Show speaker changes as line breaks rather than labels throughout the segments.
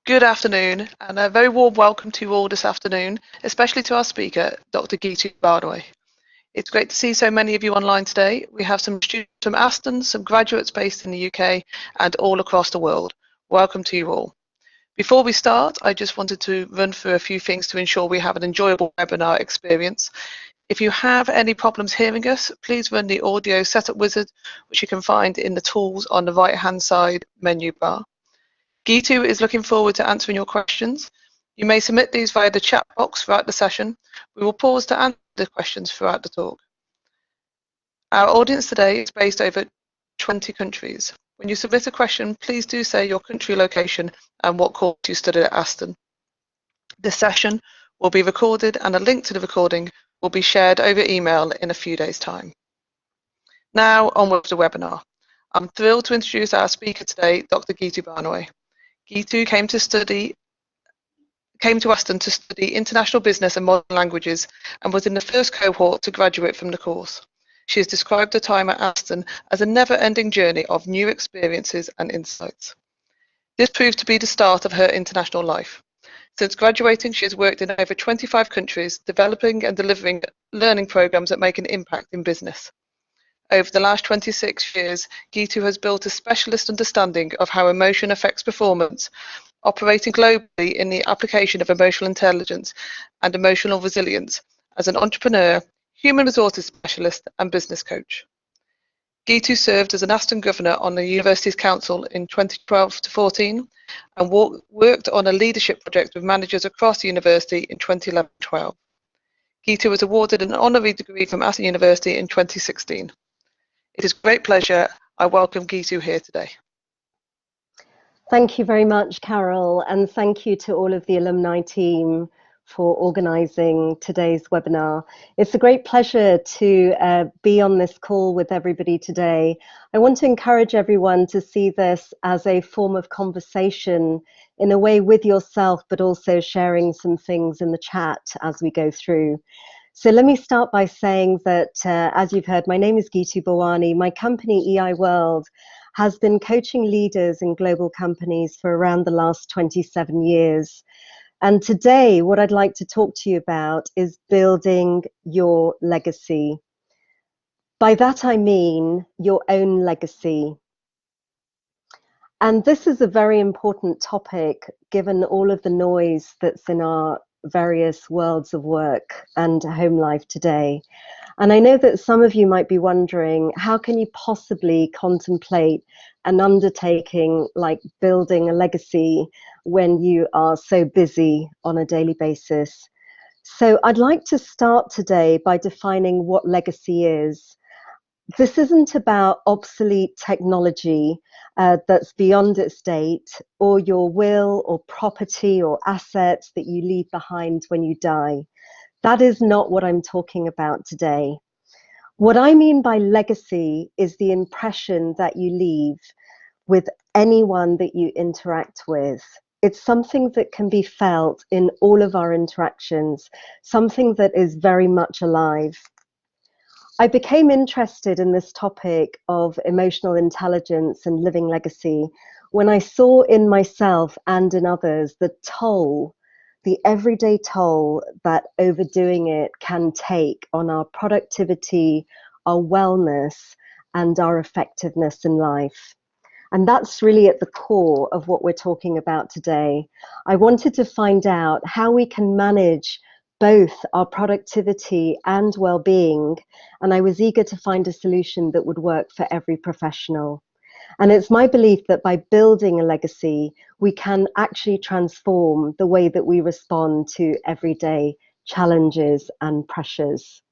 Good afternoon, and a very warm welcome to you all this afternoon, especially to our speaker, Dr Geetu Bharwaney. It's great to see so many of you online today. We have some students from Aston, some graduates based in the UK, and all across the world. Welcome to you all. Before we start, I just wanted to run through a few things to ensure we have an enjoyable webinar experience. If you have any problems hearing us, please run the audio setup wizard, which you can find in the tools on the right-hand side menu bar. Geetu is looking forward to answering your questions. You may submit these via the chat box throughout the session. We will pause to answer the questions throughout the talk. Our audience today is based over 20 countries. When you submit a question, please do say your country location and what course you studied at Aston. This session will be recorded and a link to the recording will be shared over email in a few days' time. Now on with the webinar. I'm thrilled to introduce our speaker today, Dr Geetu Bharwaney. Geetu came to Aston to study international business and modern languages and was in the first cohort to graduate from the course. She has described her time at Aston as a never-ending journey of new experiences and insights. This proved to be the start of her international life. Since graduating, she has worked in over 25 countries, developing and delivering learning programs that make an impact in business. Over the last 26 years, Geetu has built a specialist understanding of how emotion affects performance, operating globally in the application of emotional intelligence and emotional resilience as an entrepreneur, human resources specialist, and business coach. Geetu served as an Aston Governor on the University's Council in 2012 to 14 and worked on a leadership project with managers across the university in 2011-12. Geetu was awarded an honorary degree from Aston University in 2016. It is a great pleasure. I welcome Geetu here today.
Thank you very much, Carol, and thank you to all of the alumni team for organising today's webinar. It's a great pleasure to be on this call with everybody today. I want to encourage everyone to see this as a form of conversation in a way with yourself, but also sharing some things in the chat as we go through. So let me start by saying that, as you've heard, my name is Geetu Bharwaney. My company, EI World, has been coaching leaders in global companies for around the last 27 years. And today, what I'd like to talk to you about is building your legacy. By that, I mean your own legacy. And this is a very important topic, given all of the noise that's in our various worlds of work and home life today. And I know that some of you might be wondering, how can you possibly contemplate an undertaking like building a legacy when you are so busy on a daily basis? So I'd like to start today by defining what legacy is. This isn't about obsolete technology that's beyond its date, or your will or property or assets that you leave behind when you die. That is not what I'm talking about today. What I mean by legacy is the impression that you leave with anyone that you interact with. It's something that can be felt in all of our interactions, something that is very much alive. I became interested in this topic of emotional intelligence and living legacy when I saw in myself and in others the toll, the everyday toll that overdoing it can take on our productivity, our wellness, and our effectiveness in life. And that's really at the core of what we're talking about today. I wanted to find out how we can manage both our productivity and well-being, and I was eager to find a solution that would work for every professional. And it's my belief that by building a legacy, we can actually transform the way that we respond to everyday challenges and pressures.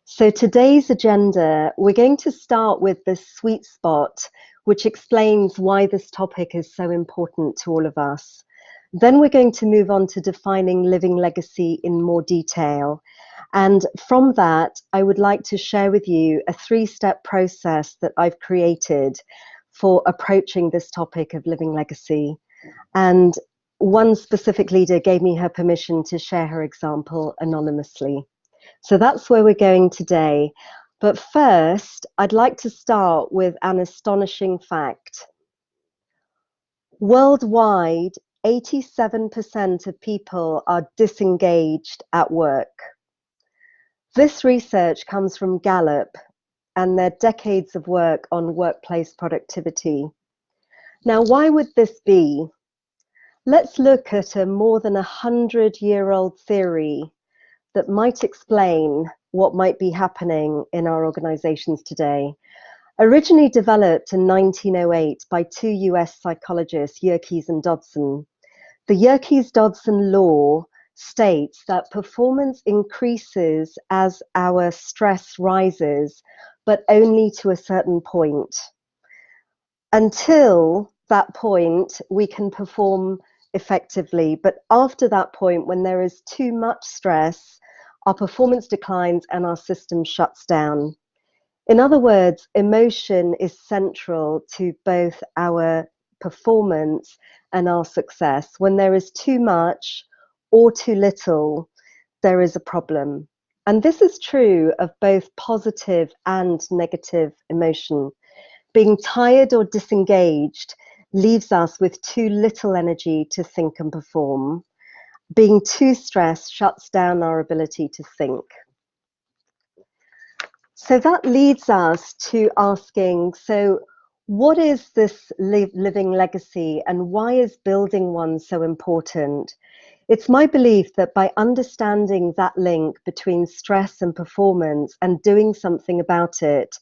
So today's agenda, we're going to start with this sweet spot, which explains why this topic is so important to all of us. Then we're going to move on to defining living legacy in more detail. And from that, I would like to share with you a 3-step process that I've created for approaching this topic of living legacy. And one specific leader gave me her permission to share her example anonymously. So that's where we're going today. But first, I'd like to start with an astonishing fact. Worldwide, 87% of people are disengaged at work. This research comes from Gallup and their decades of work on workplace productivity. Now, why would this be? Let's look at a more than 100-year-old theory that might explain what might be happening in our organizations today. Originally developed in 1908 by two US psychologists, Yerkes and Dodson, the Yerkes-Dodson law states that performance increases as our stress rises, but only to a certain point. Until that point, we can perform effectively, but after that point, when there is too much stress, our performance declines and our system shuts down. In other words, emotion is central to both our performance and our success. When there is too much or too little, there is a problem. And this is true of both positive and negative emotion. Being tired or disengaged leaves us with too little energy to think and perform. Being too stressed shuts down our ability to think. So that leads us to asking, so what is this living legacy and why is building one so important? It's my belief that by understanding that link between stress and performance and doing something about it,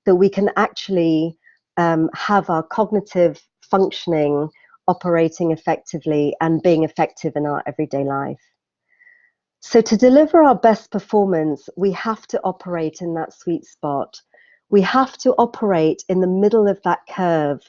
that we can actually have our cognitive functioning operating effectively and being effective in our everyday life. So to deliver our best performance, we have to operate in that sweet spot. We have to operate in the middle of that curve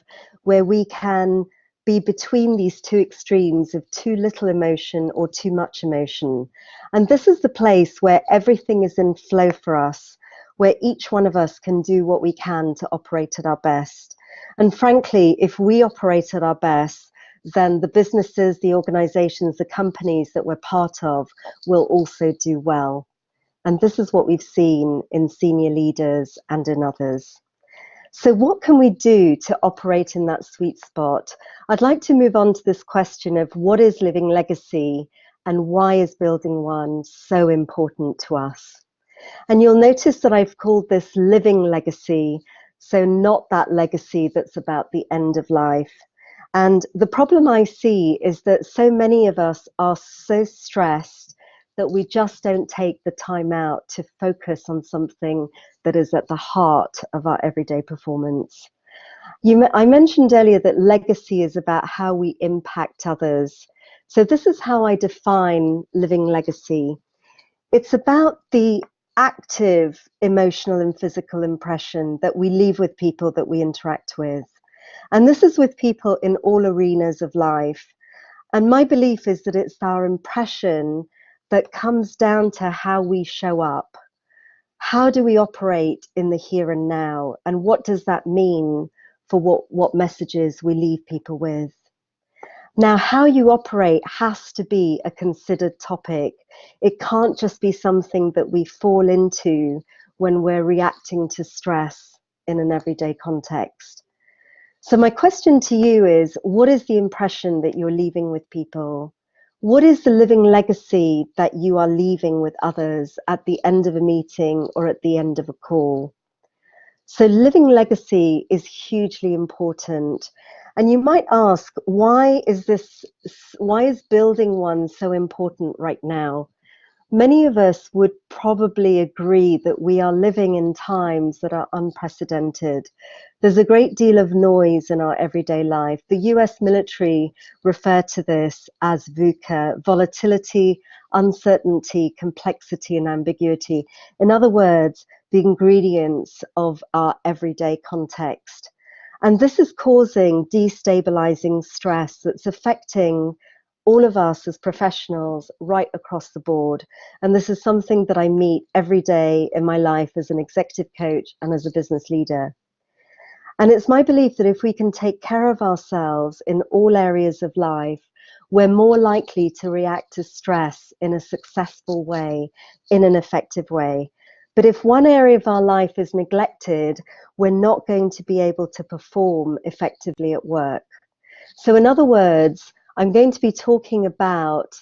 where we can be between these two extremes of too little emotion or too much emotion. And this is the place where everything is in flow for us, where each one of us can do what we can to operate at our best. And frankly, if we operate at our best, then the businesses, the organizations, the companies that we're part of will also do well. And this is what we've seen in senior leaders and in others. So what can we do to operate in that sweet spot? I'd like to move on to this question of what is living legacy and why is building one so important to us? And you'll notice that I've called this living legacy, so not that legacy that's about the end of life. And the problem I see is that so many of us are so stressed that we just don't take the time out to focus on something that is at the heart of our everyday performance. I mentioned earlier that legacy is about how we impact others. So this is how I define living legacy. It's about the active emotional and physical impression that we leave with people that we interact with. And this is with people in all arenas of life. And my belief is that it's our impression that comes down to how we show up. How do we operate in the here and now? And what does that mean for what messages we leave people with? Now, how you operate has to be a considered topic. It can't just be something that we fall into when we're reacting to stress in an everyday context. So my question to you is, what is the impression that you're leaving with people? What is the living legacy that you are leaving with others at the end of a meeting or at the end of a call? So living legacy is hugely important. And you might ask, why is building one so important right now? Many of us would probably agree that we are living in times that are unprecedented. There's a great deal of noise in our everyday life. The US military refer to this as VUCA, volatility, uncertainty, complexity, and ambiguity. In other words, the ingredients of our everyday context. And this is causing destabilizing stress that's affecting all of us as professionals right across the board. And this is something that I meet every day in my life as an executive coach and as a business leader. And it's my belief that if we can take care of ourselves in all areas of life, we're more likely to react to stress in a successful way, in an effective way. But if one area of our life is neglected, we're not going to be able to perform effectively at work. So in other words, I'm going to be talking about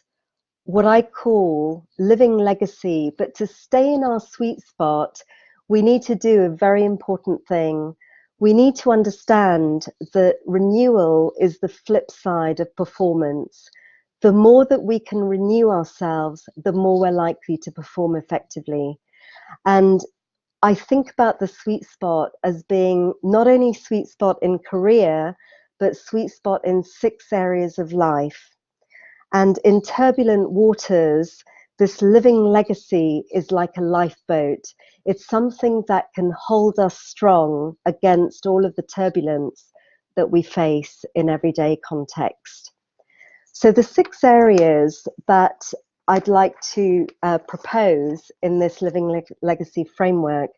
what I call living legacy, but to stay in our sweet spot, we need to do a very important thing. We need to understand that renewal is the flip side of performance. The more that we can renew ourselves, the more we're likely to perform effectively. And I think about the sweet spot as being not only sweet spot in career, but sweet spot in 6 areas of life. And in turbulent waters, this living legacy is like a lifeboat. It's something that can hold us strong against all of the turbulence that we face in everyday context. So the 6 areas that I'd like to propose in this living legacy framework.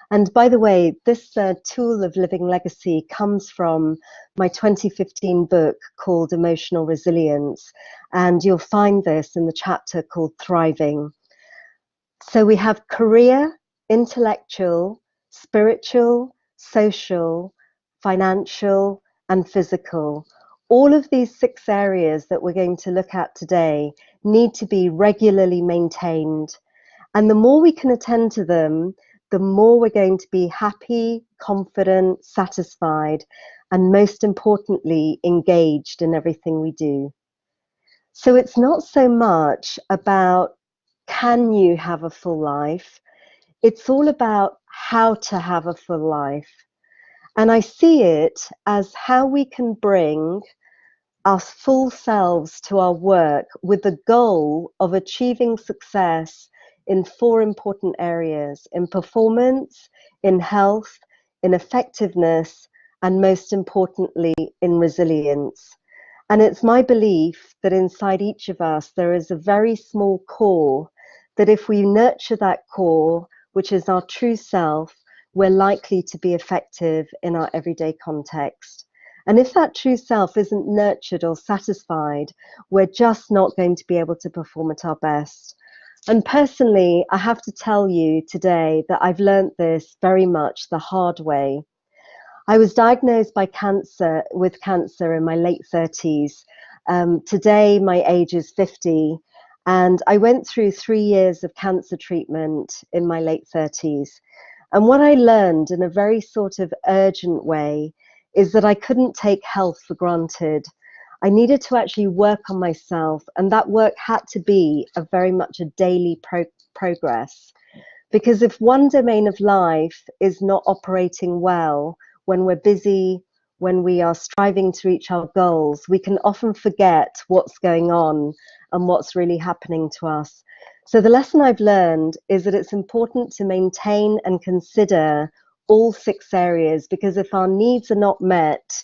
And by the way, this tool of living legacy comes from my 2015 book called Emotional Resilience. And you'll find this in the chapter called Thriving. So we have career, intellectual, spiritual, social, financial, and physical. All of these 6 areas that we're going to look at today need to be regularly maintained. And the more we can attend to them, the more we're going to be happy, confident, satisfied, and most importantly, engaged in everything we do. So it's not so much about can you have a full life? It's all about how to have a full life. And I see it as how we can bring our full selves to our work with the goal of achieving success in 4 important areas: in performance, in health, in effectiveness, and most importantly, in resilience. And it's my belief that inside each of us, there is a very small core that if we nurture that core, which is our true self, we're likely to be effective in our everyday context. And if that true self isn't nurtured or satisfied, we're just not going to be able to perform at our best. And personally, I have to tell you today that I've learned this very much the hard way. I was diagnosed with cancer in my late 30s. Today, my age is 50, and I went through 3 years of cancer treatment in my late 30s. And what I learned in a very sort of urgent way is that I couldn't take health for granted. I needed to actually work on myself, and that work had to be very much a daily progress. Because if one domain of life is not operating well, when we're busy, when we are striving to reach our goals, we can often forget what's going on and what's really happening to us. So the lesson I've learned is that it's important to maintain and consider all 6 areas, because if our needs are not met,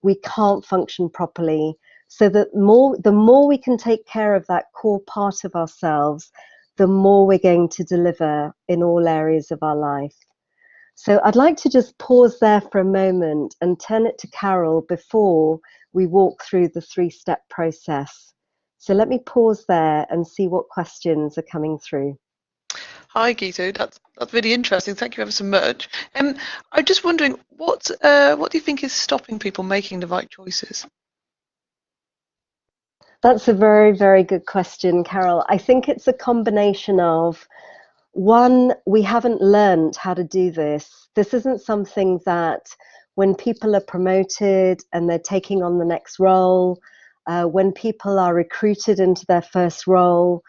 we can't function properly. So that the more we can take care of that core part of ourselves, the more we're going to deliver in all areas of our life. So I'd like to just pause there for a moment and turn it to Carol before we walk through the 3-step process. So let me pause there and see what questions are coming through.
Hi, Geetu. That's really interesting. Thank you ever so much. I'm just wondering, what do you think is stopping people making the right choices?
That's a very, very good question, Carol. I think it's a combination of, one, we haven't learned how to do this. This isn't something that when people are promoted and they're taking on the next role, when people are recruited into their first role,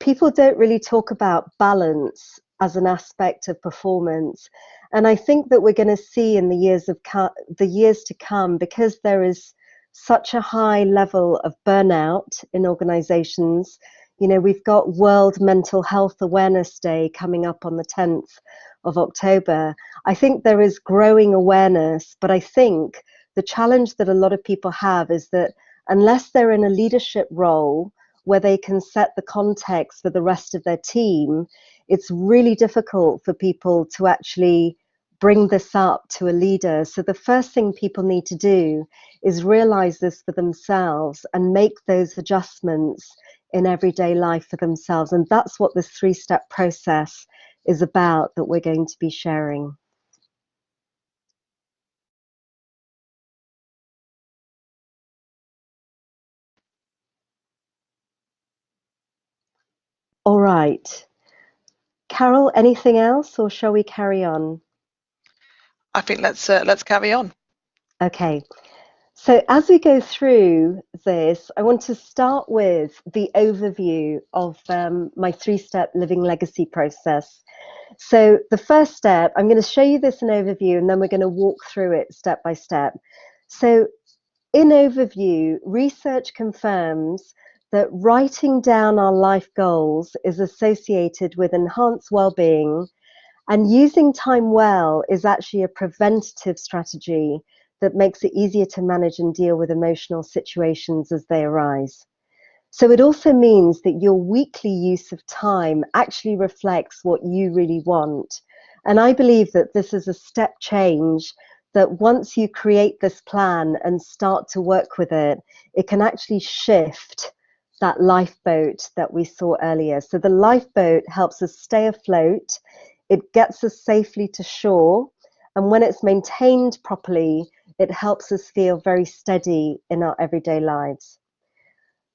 people don't really talk about balance as an aspect of performance. And I think that we're going to see in the years to come, because there is such a high level of burnout in organizations. You know, we've got World Mental Health Awareness Day coming up on the 10th of October. I think there is growing awareness, but I think the challenge that a lot of people have is that unless they're in a leadership role where they can set the context for the rest of their team, it's really difficult for people to actually bring this up to a leader. So the first thing people need to do is realize this for themselves and make those adjustments in everyday life for themselves. And that's what this 3-step process is about that we're going to be sharing. All right. Carol, anything else, or shall we carry on?
I think let's carry on.
Okay. So as we go through this, I want to start with the overview of my three-step living legacy process. So the first step, I'm going to show you this in overview, and then we're going to walk through it step by step. So in overview, research confirms that writing down our life goals is associated with enhanced well-being, and using time well is actually a preventative strategy that makes it easier to manage and deal with emotional situations as they arise. So it also means that your weekly use of time actually reflects what you really want. And I believe that this is a step change, that once you create this plan and start to work with it, it can actually shift that lifeboat that we saw earlier. So the lifeboat helps us stay afloat. It gets us safely to shore. And when it's maintained properly, it helps us feel very steady in our everyday lives.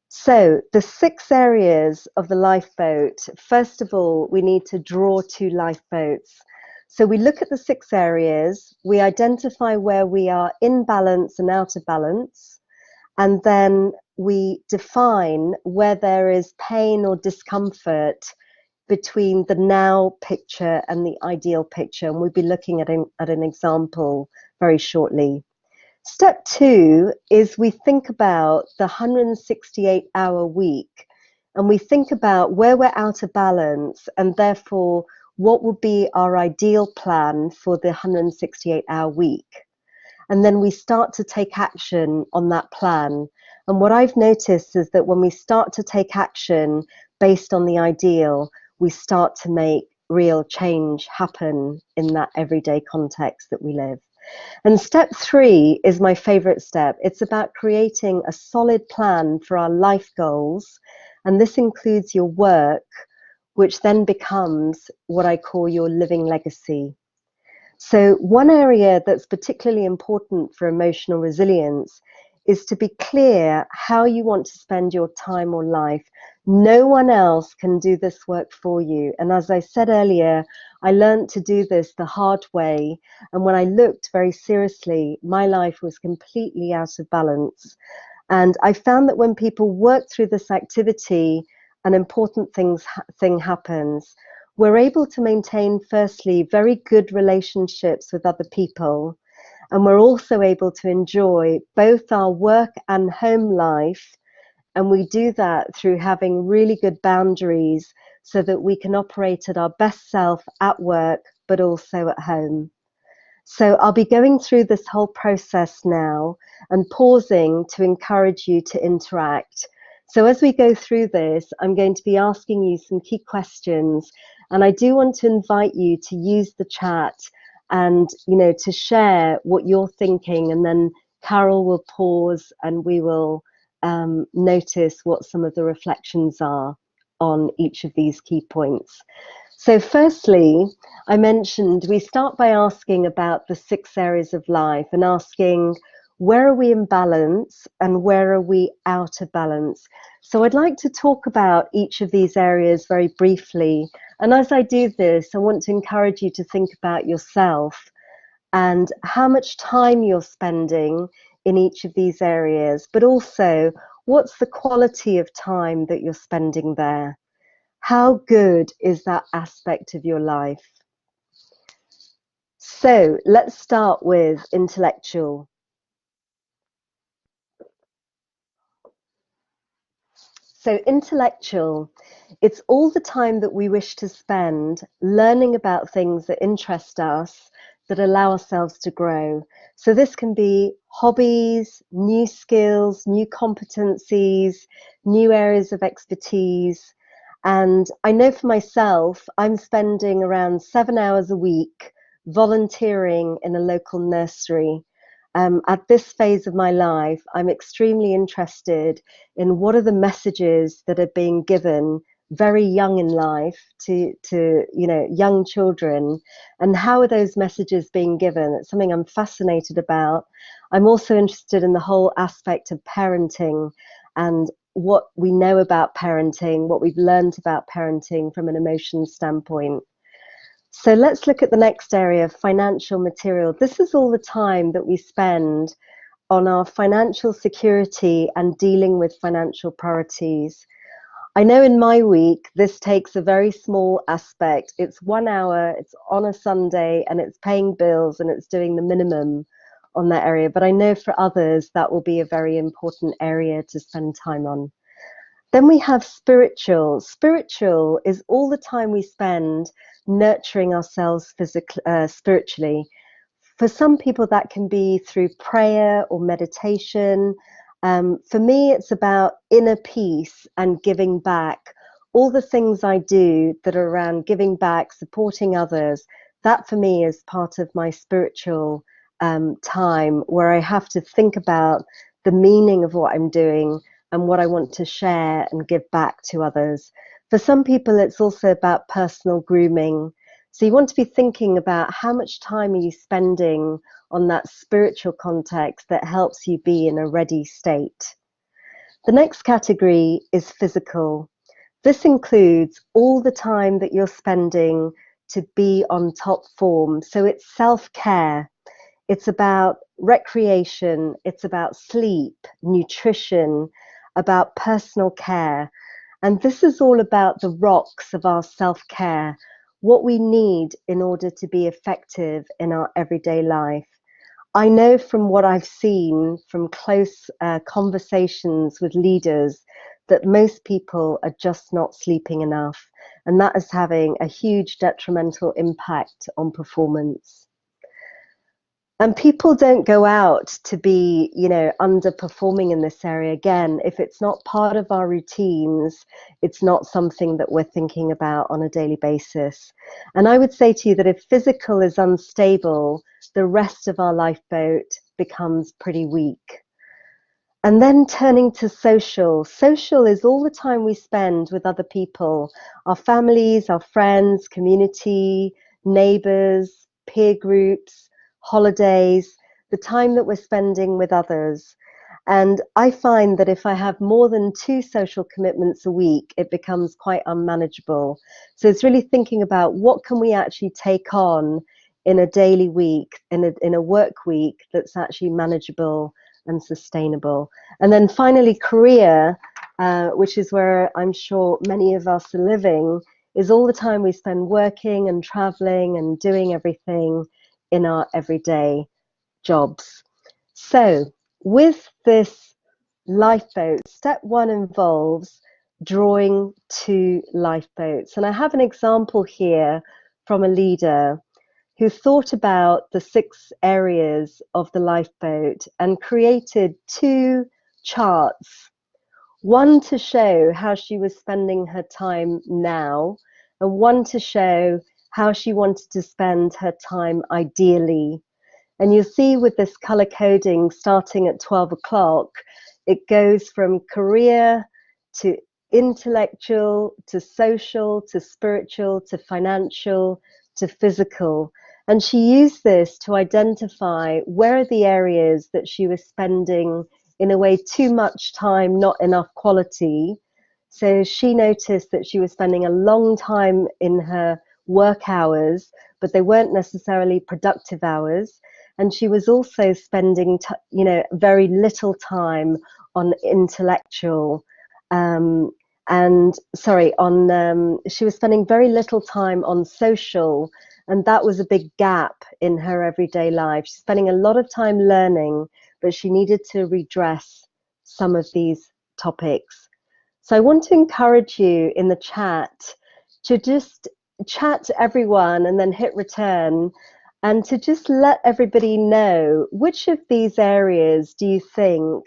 So the 6 areas of the lifeboat, first of all, we need to draw 2 lifeboats. So we look at the 6 areas, we identify where we are in balance and out of balance, and then we define where there is pain or discomfort between the now picture and the ideal picture. And we'll be looking at an example very shortly. Step 2 is we think about the 168-hour week, and we think about where we're out of balance, and therefore what would be our ideal plan for the 168-hour week. And then we start to take action on that plan. And what I've noticed is that when we start to take action based on the ideal, we start to make real change happen in that everyday context that we live. And step 3 is my favorite step. It's about creating a solid plan for our life goals. And this includes your work, which then becomes what I call your living legacy. So one area that's particularly important for emotional resilience is to be clear how you want to spend your time or life. No one else can do this work for you. And as I said earlier, I learned to do this the hard way. And when I looked very seriously, my life was completely out of balance. And I found that when people work through this activity, an important thing happens. We're able to maintain, firstly, very good relationships with other people. And we're also able to enjoy both our work and home life. And we do that through having really good boundaries so that we can operate at our best self at work, but also at home. So I'll be going through this whole process now and pausing to encourage you to interact. So as we go through this, I'm going to be asking you some key questions. And I do want to invite you to use the chat and, to share what you're thinking. And then Carol will pause and we will notice what some of the reflections are on each of these key points. So firstly, I mentioned we start by asking about the 6 areas of life and asking, where are we in balance and where are we out of balance? So I'd like to talk about each of these areas very briefly. And as I do this, I want to encourage you to think about yourself and how much time you're spending in each of these areas, but also what's the quality of time that you're spending there? How good is that aspect of your life? So let's start with intellectual. So intellectual, it's all the time that we wish to spend learning about things that interest us, that allow ourselves to grow. So this can be hobbies, new skills, new competencies, new areas of expertise. And I know for myself, I'm spending around 7 hours a week volunteering in a local nursery. At this phase of my life, I'm extremely interested in what are the messages that are being given very young in life to young children, and how are those messages being given? It's something I'm fascinated about. I'm also interested in the whole aspect of parenting and what we know about parenting, what we've learned about parenting from an emotions standpoint. So let's look at the next area, financial material. This is all the time that we spend on our financial security and dealing with financial priorities. I know in my week, this takes a very small aspect. It's 1 hour, it's on a Sunday, and it's paying bills and it's doing the minimum on that area. But I know for others, that will be a very important area to spend time on. Then we have spiritual. Spiritual is all the time we spend nurturing ourselves spiritually. For some people, that can be through prayer or meditation. For me, it's about inner peace and giving back. All the things I do that are around giving back, supporting others, that for me is part of my spiritual time, where I have to think about the meaning of what I'm doing and what I want to share and give back to others. For some people, it's also about personal grooming. So you want to be thinking about how much time are you spending on that spiritual context that helps you be in a ready state. The next category is physical. This includes all the time that you're spending to be on top form. So it's self-care. It's about recreation. It's about sleep, nutrition, about personal care. And this is all about the rocks of our self-care, what we need in order to be effective in our everyday life. I know from what I've seen from close conversations with leaders that most people are just not sleeping enough, and that is having a huge detrimental impact on performance. And people don't go out to be, underperforming in this area. Again, if it's not part of our routines, it's not something that we're thinking about on a daily basis. And I would say to you that if physical is unstable, the rest of our lifeboat becomes pretty weak. And then turning to social. Social is all the time we spend with other people, our families, our friends, community, neighbors, peer groups, holidays, the time that we're spending with others. And I find that if I have more than 2 social commitments a week, it becomes quite unmanageable. So it's really thinking about what can we actually take on in a daily week, in a work week that's actually manageable and sustainable. And then finally, career, which is where I'm sure many of us are living, is all the time we spend working and traveling and doing everything in our everyday jobs. So with this lifeboat, step 1 involves drawing 2 lifeboats. And I have an example here from a leader who thought about the 6 areas of the lifeboat and created 2 charts. One to show how she was spending her time now, and one to show how she wanted to spend her time ideally. And you'll see with this color coding starting at 12 o'clock, it goes from career to intellectual to social to spiritual to financial to physical. And she used this to identify where are the areas that she was spending, in a way, too much time, not enough quality. So she noticed that she was spending a long time in her work hours, but they weren't necessarily productive hours. And she was also spending, very little time on intellectual, she was spending very little time on social, and that was a big gap in her everyday life. She's spending a lot of time learning, but she needed to redress some of these topics. So I want to encourage you in the chat to just chat to everyone and then hit return, and to just let everybody know which of these areas do you think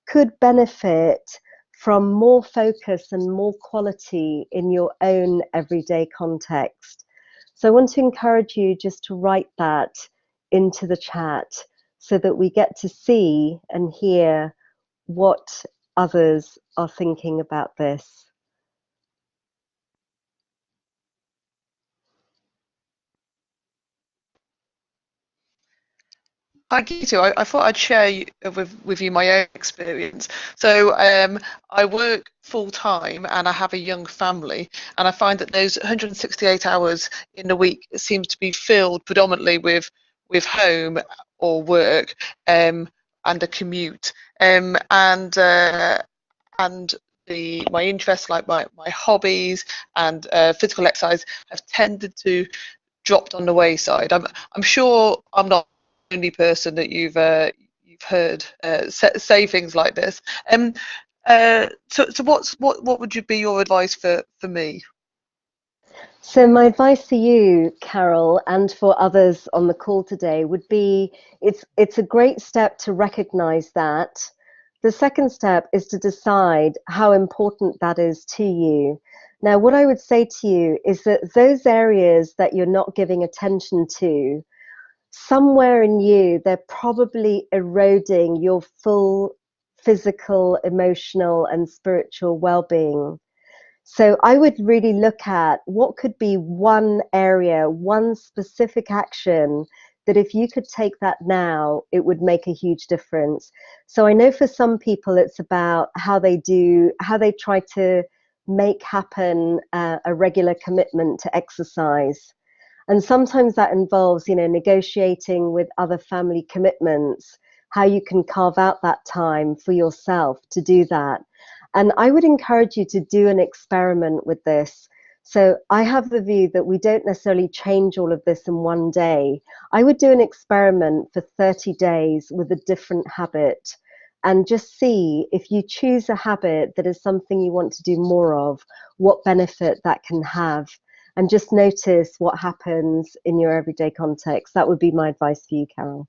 could benefit from more focus and more quality in your own everyday context. So I want to encourage you just to write that into the chat so that we get to see and hear what others are thinking about this.
Hi, Geetu. I thought I'd share with you my own experience. So I work full time and I have a young family, and I find that those 168 hours in the week seems to be filled predominantly with home or work and a commute. And my interests, like my hobbies and physical exercise, have tended to dropped on the wayside. I'm sure I'm not the only person that you've heard say things like this. So what would you be your advice for me?
So my advice for you, Carol, and for others on the call today would be it's a great step to recognize that. The second step is to decide how important that is to you. Now, what I would say to you is that those areas that you're not giving attention to, somewhere in you, they're probably eroding your full physical, emotional, and spiritual well-being. So I would really look at what could be one area, one specific action that if you could take that now, it would make a huge difference. So I know for some people it's about how they try to make happen a regular commitment to exercise. And sometimes that involves, negotiating with other family commitments, how you can carve out that time for yourself to do that. And I would encourage you to do an experiment with this. So I have the view that we don't necessarily change all of this in one day. I would do an experiment for 30 days with a different habit and just see if you choose a habit that is something you want to do more of, what benefit that can have, and just notice what happens in your everyday context. That would be my advice for you, Carol.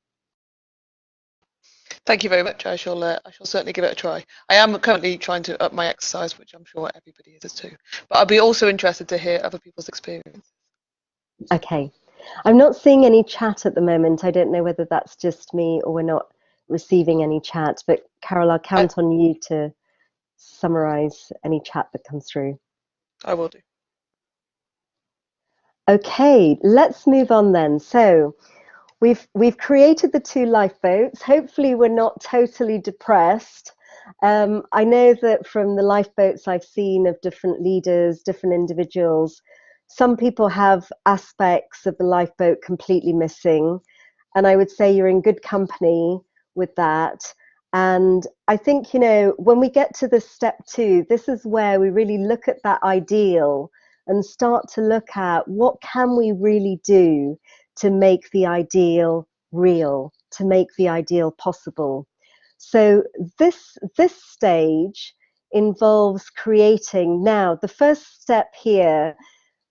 Thank you very much. I shall certainly give it a try. I am currently trying to up my exercise, which I'm sure everybody is too. But I'd be also interested to hear other people's experience.
Okay. I'm not seeing any chat at the moment. I don't know whether that's just me or we're not receiving any chat. But Carol, I'll
I,
count on you to summarize any chat that comes through.
I will do.
Okay, let's move on then. So we've created the two lifeboats. Hopefully we're not totally depressed. I know that from the lifeboats I've seen of different leaders, different individuals, some people have aspects of the lifeboat completely missing. And I would say you're in good company with that. And I think, when we get to the step two, this is where we really look at that ideal and start to look at what can we really do to make the ideal real, to make the ideal possible. So this stage involves creating. Now, the first step here,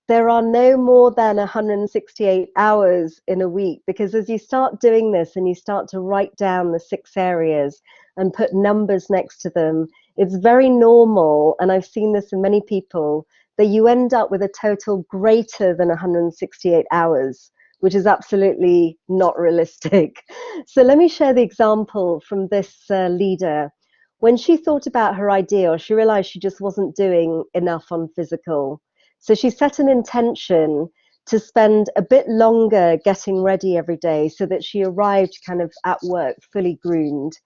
there are no more than 168 hours in a week, because as you start doing this and you start to write down the 6 areas and put numbers next to them, it's very normal, and I've seen this in many people, that you end up with a total greater than 168 hours, which is absolutely not realistic. So let me share the example from this leader. When she thought about her ideal, she realized she just wasn't doing enough on physical. So she set an intention to spend a bit longer getting ready every day so that she arrived kind of at work fully groomed.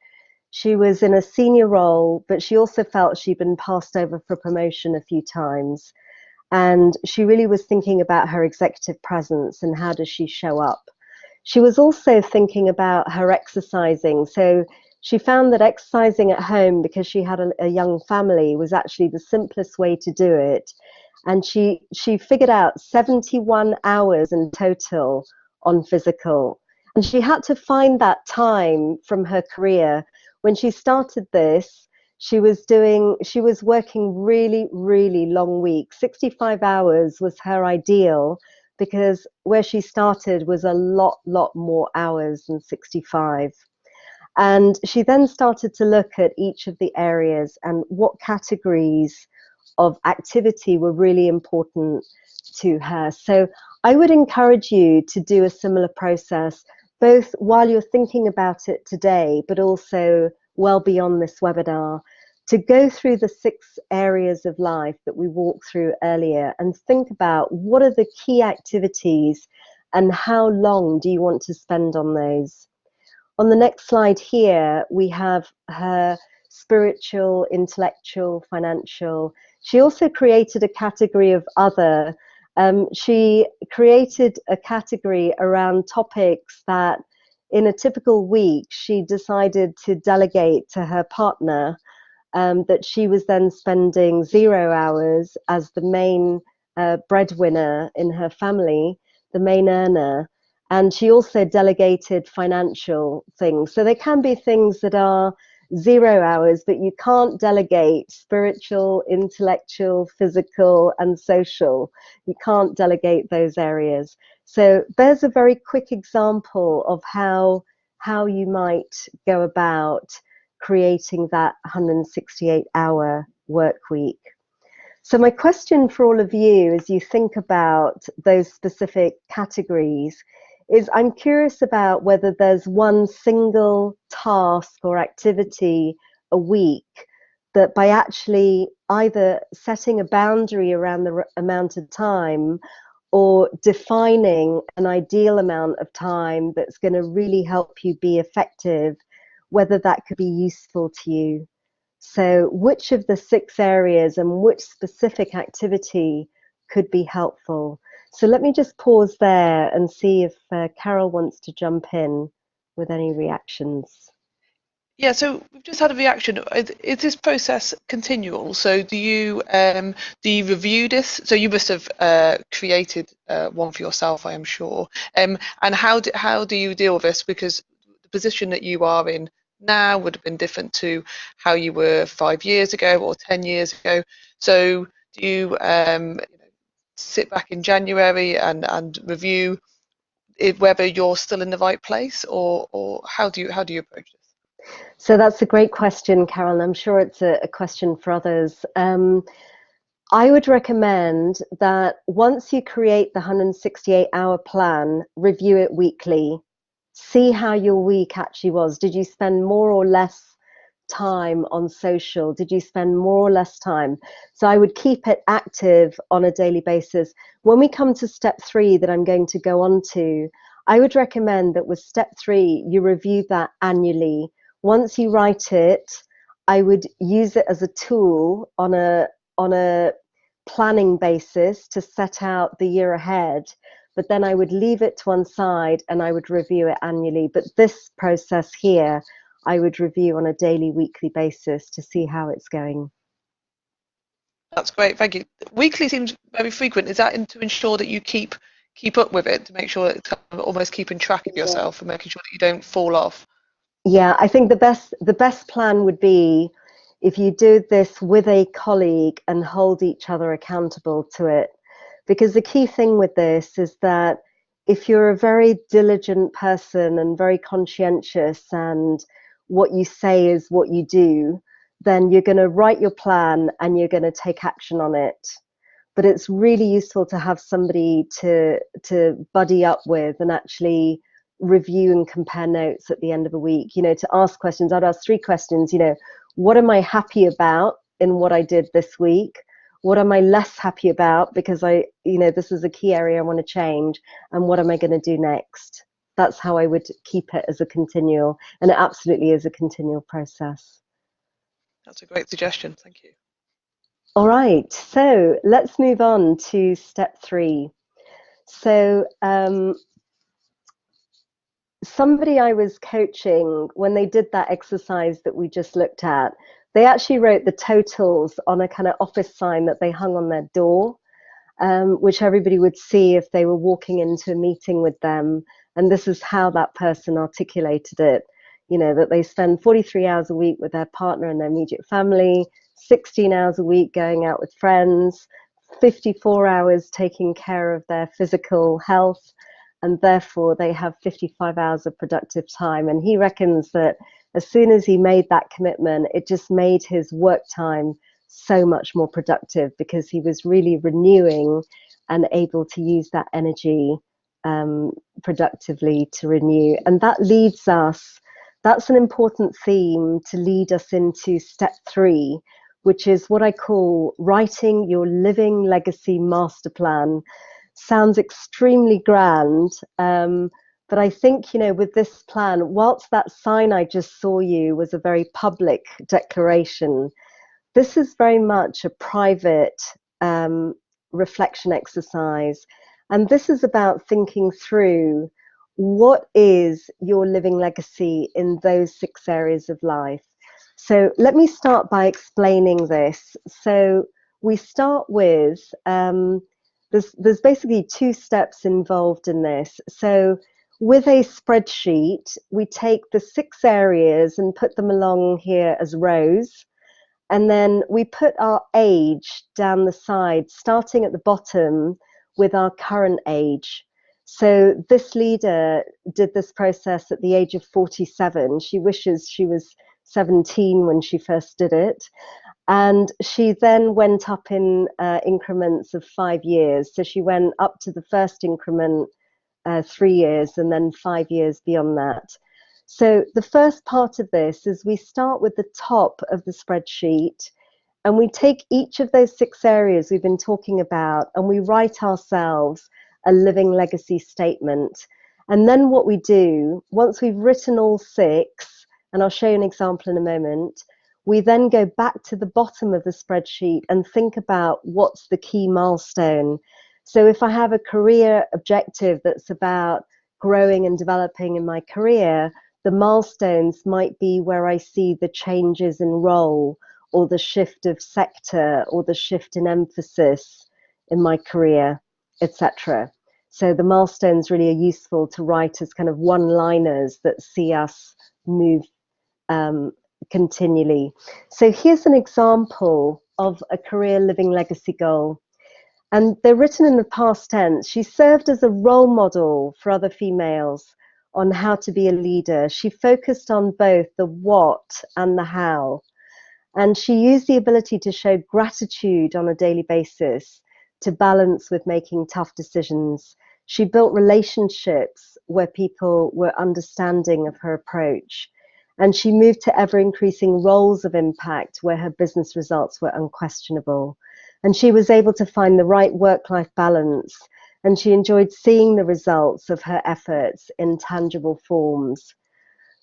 She was in a senior role, but she also felt she'd been passed over for promotion a few times. And she really was thinking about her executive presence and how does she show up. She was also thinking about her exercising. So she found that exercising at home, because she had a young family, was actually the simplest way to do it. And she figured out 71 hours in total on physical. And she had to find that time from her career. When she started this, she was working really, really long weeks. 65 hours was her ideal, because where she started was a lot more hours than 65. And she then started to look at each of the areas and what categories of activity were really important to her. So I would encourage you to do a similar process, both while you're thinking about it today, but also well beyond this webinar, to go through the 6 areas of life that we walked through earlier and think about what are the key activities and how long do you want to spend on those. On the next slide here, we have her spiritual, intellectual, financial. She also created a category of other. She created a category around topics that in a typical week she decided to delegate to her partner, that she was then spending 0 hours as the main breadwinner in her family, the main earner. And she also delegated financial things. So there can be things that are 0 hours, but you can't delegate spiritual, intellectual, physical, and social. You can't delegate those areas. So there's a very quick example of how you might go about creating that 168-hour work week. So my question for all of you as you think about those specific categories is, I'm curious about whether there's one single task or activity a week that by actually either setting a boundary around the amount of time or defining an ideal amount of time that's going to really help you be effective, whether that could be useful to you. So which of the 6 areas and which specific activity could be helpful? So let me just pause there and see if Carol wants to jump in with any reactions.
Yeah, so we've just had a reaction. Is this process continual? So do you review this? So you must have created one for yourself, I am sure. And how do you deal with this? Because the position that you are in now would have been different to how you were 5 years ago or 10 years ago. So do you sit back in January and review whether you're still in the right place, or how do you approach this?
So that's a great question, Carol. I'm sure it's a question for others. I would recommend that once you create the 168-hour plan, review it weekly. See how your week actually was. Did you spend more or less time on social? Did you spend more or less time? So I would keep it active on a daily basis. When we come to step 3 that I'm going to go on to, I would recommend that with step 3, you review that annually. Once you write it, I would use it as a tool on a planning basis to set out the year ahead, but then I would leave it to one side and I would review it annually. But this process here, I would review on a daily, weekly basis to see how it's going.
That's great, thank you. Weekly seems very frequent. Is that to ensure that you keep up with it, to make sure it's kind of almost keeping track of yourself and making sure that you don't fall off?
Yeah, I think the best plan would be if you do this with a colleague and hold each other accountable to it. Because the key thing with this is that if you're a very diligent person and very conscientious and what you say is what you do, then you're going to write your plan and you're going to take action on it. But it's really useful to have somebody to buddy up with and actually review and compare notes at the end of a week, to ask questions. I'd ask 3 questions, what am I happy about in what I did this week? What am I less happy about because this is a key area I want to change, and what am I going to do next? That's how I would keep it as a continual, and it absolutely is a continual process.
That's a great suggestion, thank you.
All right, so let's move on to step 3. So somebody I was coaching, when they did that exercise that we just looked at, they actually wrote the totals on a kind of office sign that they hung on their door, which everybody would see if they were walking into a meeting with them. And this is how that person articulated it, that they spend 43 hours a week with their partner and their immediate family, 16 hours a week going out with friends, 54 hours taking care of their physical health, and therefore they have 55 hours of productive time. And he reckons that as soon as he made that commitment, it just made his work time so much more productive because he was really renewing and able to use that energy productively to renew. And that leads us, that's an important theme to lead us into step 3, which is what I call writing your living legacy master plan. Sounds extremely grand, But I think, with this plan, whilst that sign I just saw you was a very public declaration, this is very much a private reflection exercise. And this is about thinking through what is your living legacy in those 6 areas of life. So let me start by explaining this. So we start with, there's basically 2 steps involved in this. So with a spreadsheet, we take the 6 areas and put them along here as rows. And then we put our age down the side, starting at the bottom with our current age. So this leader did this process at the age of 47. She wishes she was 17 when she first did it. And she then went up in increments of 5 years. So she went up to the first increment 3 years and then 5 years beyond that. So the first part of this is we start with the top of the spreadsheet and we take each of those 6 areas we've been talking about and we write ourselves a living legacy statement. And then what we do, once we've written all 6, and I'll show you an example in a moment, we then go back to the bottom of the spreadsheet and think about what's the key milestone. So if I have a career objective that's about growing and developing in my career, the milestones might be where I see the changes in role or the shift of sector or the shift in emphasis in my career, etc. So the milestones really are useful to write as kind of one-liners that see us move continually. So here's an example of a career living legacy goal. And they're written in the past tense. She served as a role model for other females on how to be a leader. She focused on both the what and the how. And she used the ability to show gratitude on a daily basis to balance with making tough decisions. She built relationships where people were understanding of her approach. And she moved to ever-increasing roles of impact where her business results were unquestionable. And she was able to find the right work-life balance, and she enjoyed seeing the results of her efforts in tangible forms.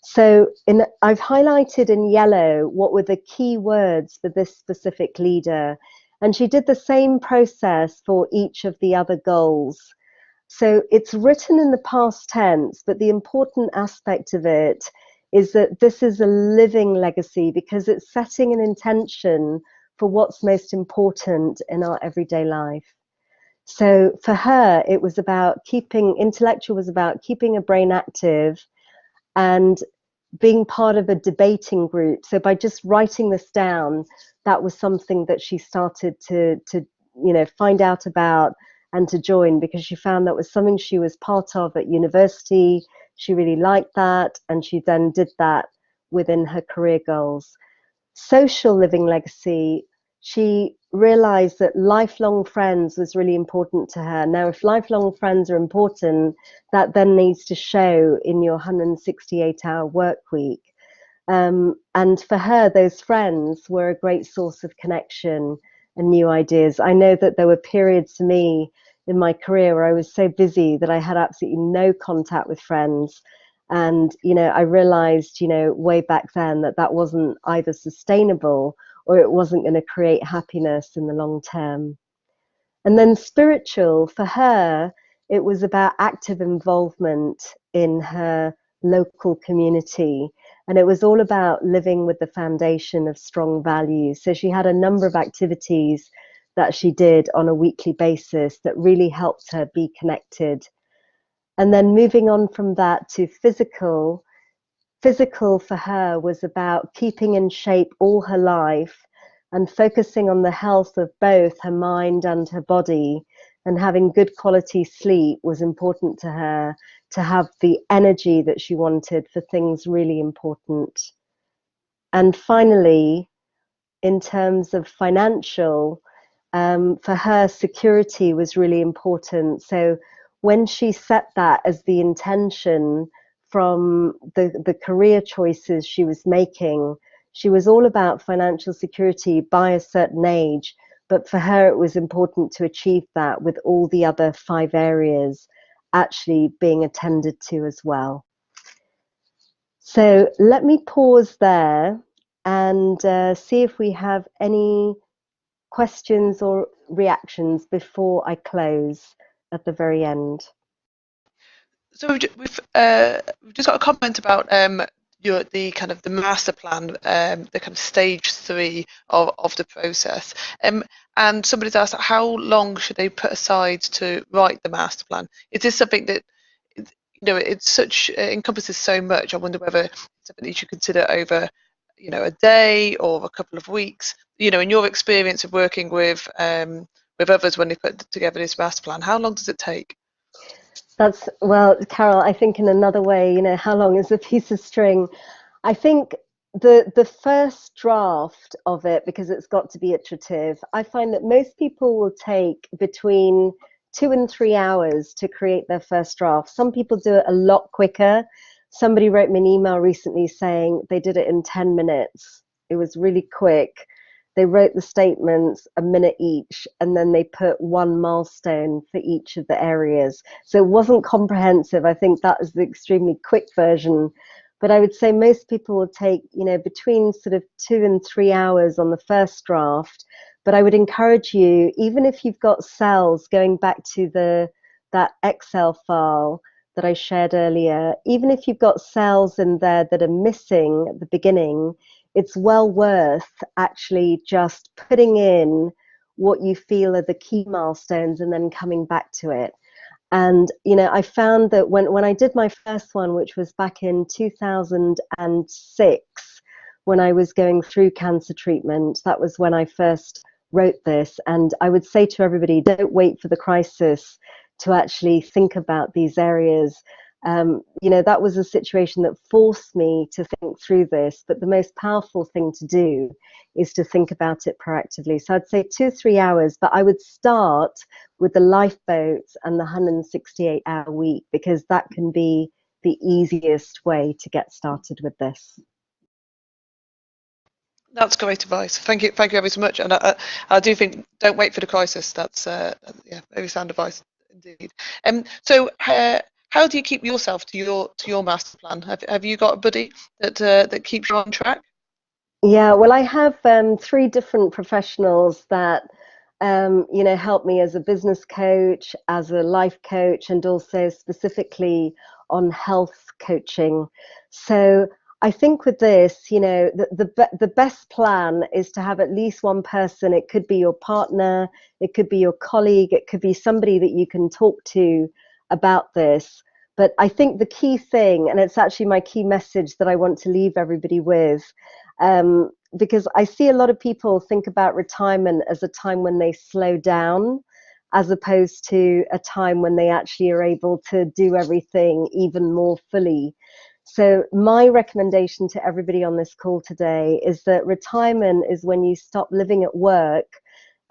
So I've highlighted in yellow what were the key words for this specific leader, and she did the same process for each of the other goals. So it's written in the past tense, but the important aspect of it is that this is a living legacy because it's setting an intention for what's most important in our everyday life. So for her, it was about intellectual was about keeping a brain active and being part of a debating group. So by just writing this down, that was something that she started to find out about and to join, because she found that was something she was part of at university. She really liked that, and she then did that within her career goals. Social living legacy, she realized that lifelong friends was really important to her. Now, if lifelong friends are important, that then needs to show in your 168-hour work week. And for her, those friends were a great source of connection and new ideas. I know that there were periods for me in my career where I was so busy that I had absolutely no contact with friends. And, I realized, way back then that wasn't either sustainable or it wasn't going to create happiness in the long term. And then spiritual, for her, it was about active involvement in her local community. And it was all about living with the foundation of strong values. So she had a number of activities that she did on a weekly basis that really helped her be connected. And then moving on from that to physical for her was about keeping in shape all her life and focusing on the health of both her mind and her body, and having good quality sleep was important to her to have the energy that she wanted for things really important. And finally, in terms of financial, for her, security was really important. So when she set that as the intention from the career choices she was making, she was all about financial security by a certain age. But for her, it was important to achieve that with all the other 5 areas actually being attended to as well. So let me pause there and see if we have any questions or reactions before I close at the very end.
So we've just got a comment about the kind of the master plan, the kind of stage 3 of the process. And somebody's asked, how long should they put aside to write the master plan? Is this something that, it encompasses so much? I wonder whether it's something that you should consider over, a day or a couple of weeks. In your experience of working with others when they put together this master plan, how long does it take?
Well, Carol, I think in another way, how long is a piece of string? I think the first draft of it, because it's got to be iterative, I find that most people will take between 2 and 3 hours to create their first draft. Some people do it a lot quicker. Somebody wrote me an email recently saying they did it in 10 minutes. It was really quick. They wrote the statements a minute each, and then they put one milestone for each of the areas. So it wasn't comprehensive. I think that is the extremely quick version. But I would say most people will take, between sort of 2 and 3 hours on the first draft. But I would encourage you, even if you've got cells, going back to that Excel file that I shared earlier, even if you've got cells in there that are missing at the beginning, it's well worth actually just putting in what you feel are the key milestones and then coming back to it. And, I found that when I did my first one, which was back in 2006, when I was going through cancer treatment, that was when I first wrote this. And I would say to everybody, don't wait for the crisis to actually think about these areas. That was a situation that forced me to think through this, but the most powerful thing to do is to think about it proactively. So I'd say 2 or 3 hours, but I would start with the Lifeboat and the 168-hour week, because that can be the easiest way to get started with this.
That's great advice. Thank you ever so much. And I do think don't wait for the crisis. That's very sound advice indeed. So how do you keep yourself to your master plan? Have you got a buddy that keeps you on track?
Yeah, well, I have 3 different professionals that help me as a business coach, as a life coach, and also specifically on health coaching. So I think with this, the best plan is to have at least one person. It could be your partner, it could be your colleague, it could be somebody that you can talk to about this. But I think the key thing, and it's actually my key message that I want to leave everybody with, because I see a lot of people think about retirement as a time when they slow down, as opposed to a time when they actually are able to do everything even more fully. So my recommendation to everybody on this call today is that retirement is when you stop living at work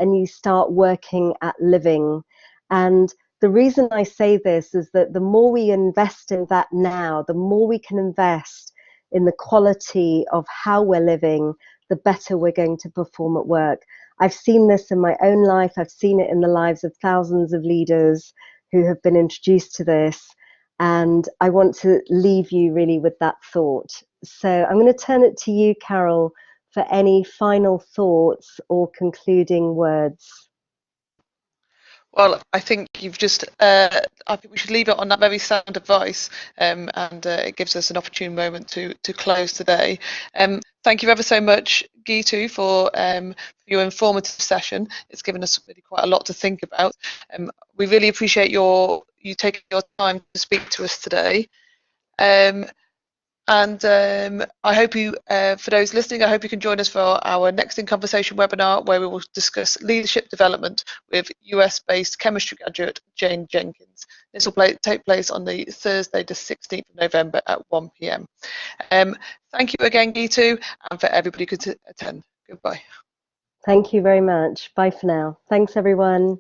and you start working at living. And the reason I say this is that the more we invest in that now, the more we can invest in the quality of how we're living, the better we're going to perform at work. I've seen this in my own life. I've seen it in the lives of thousands of leaders who have been introduced to this. And I want to leave you really with that thought. So I'm going to turn it to you, Carol, for any final thoughts or concluding words.
Well, I think you've just. I think we should leave it on that very sound advice, and it gives us an opportune moment to close today. Thank you ever so much, Geetu, for your informative session. It's given us really quite a lot to think about. We really appreciate you taking your time to speak to us today. And I hope you, for those listening, I hope you can join us for our next In Conversation webinar, where we will discuss leadership development with US-based chemistry graduate Jane Jenkins. This will take place on the Thursday, the 16th of November at 1 p.m. Thank you again, Geetu, and for everybody who could attend. Goodbye.
Thank you very much. Bye for now. Thanks, everyone.